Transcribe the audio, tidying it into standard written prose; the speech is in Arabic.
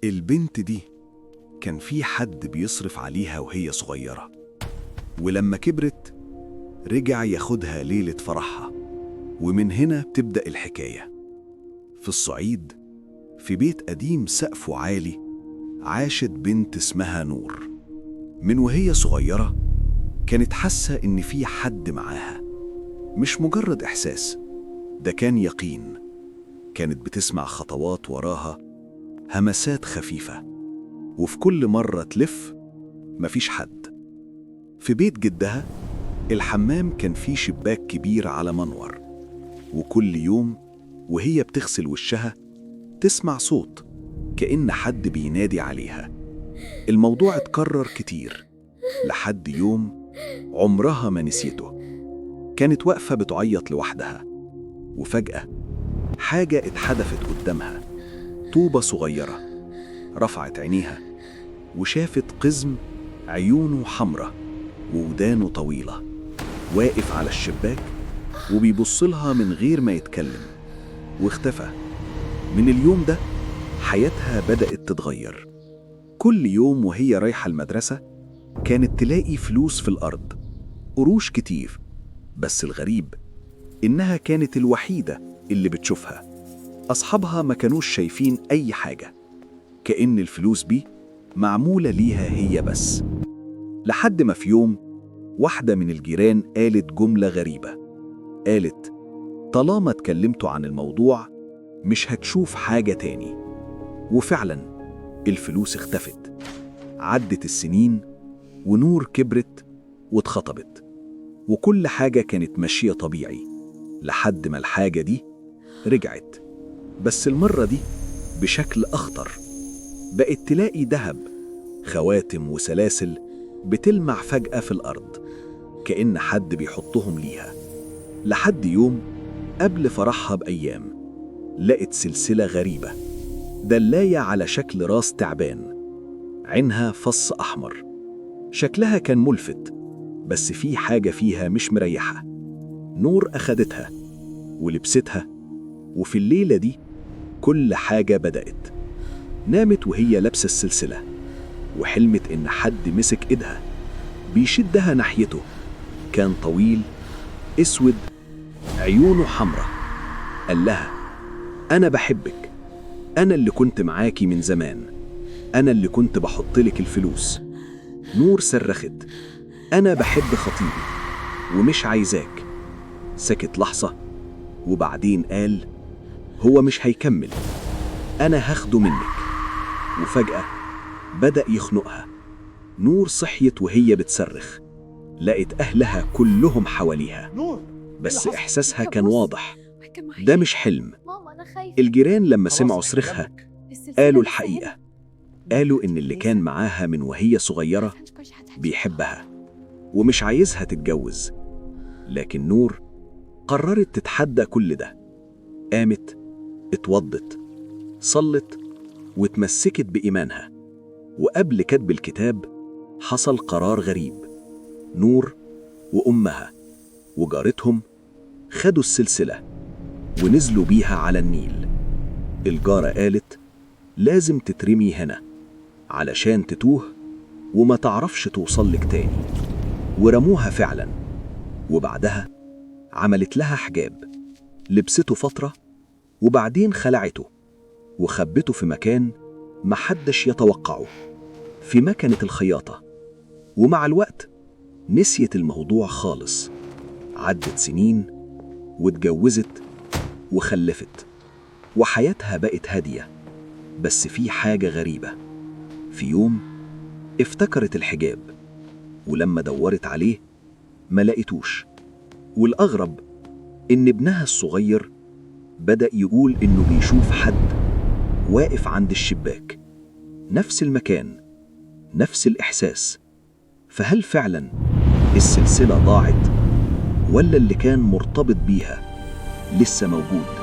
البنت دي كان في حد بيصرف عليها وهي صغيرة، ولما كبرت رجع ياخدها ليلة فرحها. ومن هنا بتبدأ الحكاية. في الصعيد، في بيت قديم سقفه عالي، عاشت بنت اسمها نور. من وهي صغيرة كانت حاسة إن في حد معاها، مش مجرد إحساس، ده كان يقين. كانت بتسمع خطوات وراها، همسات خفيفة، وفي كل مرة تلف مفيش حد. في بيت جدها الحمام كان فيه شباك كبير على منور، وكل يوم وهي بتغسل وشها تسمع صوت كأن حد بينادي عليها. الموضوع اتكرر كتير لحد يوم عمرها ما نسيته. كانت واقفة بتعيط لوحدها، وفجأة حاجة اتحدفت قدامها، طوبة صغيرة. رفعت عينيها وشافت قزم عيونه حمرة وودانه طويلة، واقف على الشباك وبيبصلها من غير ما يتكلم، واختفى. من اليوم ده حياتها بدأت تتغير. كل يوم وهي رايحة المدرسة كانت تلاقي فلوس في الأرض، قروش كتير، بس الغريب إنها كانت الوحيدة اللي بتشوفها. أصحابها ما كانوش شايفين أي حاجة، كأن الفلوس دي معمولة ليها هي بس. لحد ما في يوم واحدة من الجيران قالت جملة غريبة. قالت: طالما اتكلمتوا عن الموضوع مش هتشوف حاجة تاني. وفعلا الفلوس اختفت. عدت السنين ونور كبرت واتخطبت، وكل حاجة كانت ماشية طبيعي لحد ما الحاجة دي رجعت، بس المرة دي بشكل أخطر. بقت تلاقي دهب، خواتم وسلاسل بتلمع فجأة في الأرض، كأن حد بيحطهم ليها. لحد يوم قبل فرحها بأيام لقت سلسلة غريبة، دلاية على شكل راس تعبان، عينها فص أحمر. شكلها كان ملفت، بس في حاجة فيها مش مريحة. نور أخدتها ولبستها، وفي الليلة دي كل حاجة بدأت. نامت وهي لابسة السلسلة، وحلمت إن حد مسك إيدها بيشدها ناحيته. كان طويل، اسود، عيونه حمرة. قال لها: أنا بحبك، أنا اللي كنت معاكي من زمان، أنا اللي كنت بحطلك الفلوس. نور صرخت: أنا بحب خطيبي ومش عايزاك. سكت لحظة وبعدين قال: هو مش هيكمل، أنا هاخده منك. وفجأة بدأ يخنقها. نور صحيت وهي بتصرخ، لقت أهلها كلهم حواليها، بس إحساسها كان واضح، ده مش حلم. الجيران لما سمعوا صريخها قالوا الحقيقة. قالوا إن اللي كان معاها من وهي صغيرة بيحبها ومش عايزها تتجوز. لكن نور قررت تتحدى كل ده. قامت، اتوضت، صلت، واتمسكت بإيمانها. وقبل كتب الكتاب حصل قرار غريب. نور وأمها وجارتهم خدوا السلسلة ونزلوا بيها على النيل. الجارة قالت: لازم تترمي هنا علشان تتوه وما تعرفش توصلك تاني. ورموها فعلا، وبعدها عملت لها حجاب، لبسته فترة وبعدين خلعته وخبته في مكان محدش يتوقعه، في مكنة الخياطة. ومع الوقت نسيت الموضوع خالص. عدت سنين واتجوزت وخلفت، وحياتها بقت هادية. بس في حاجة غريبة. في يوم افتكرت الحجاب، ولما دورت عليه ما لقيتوش. والأغرب إن ابنها الصغير بدأ يقول إنه بيشوف حد واقف عند الشباك، نفس المكان، نفس الإحساس. فهل فعلا السلسلة ضاعت، ولا اللي كان مرتبط بيها لسه موجود؟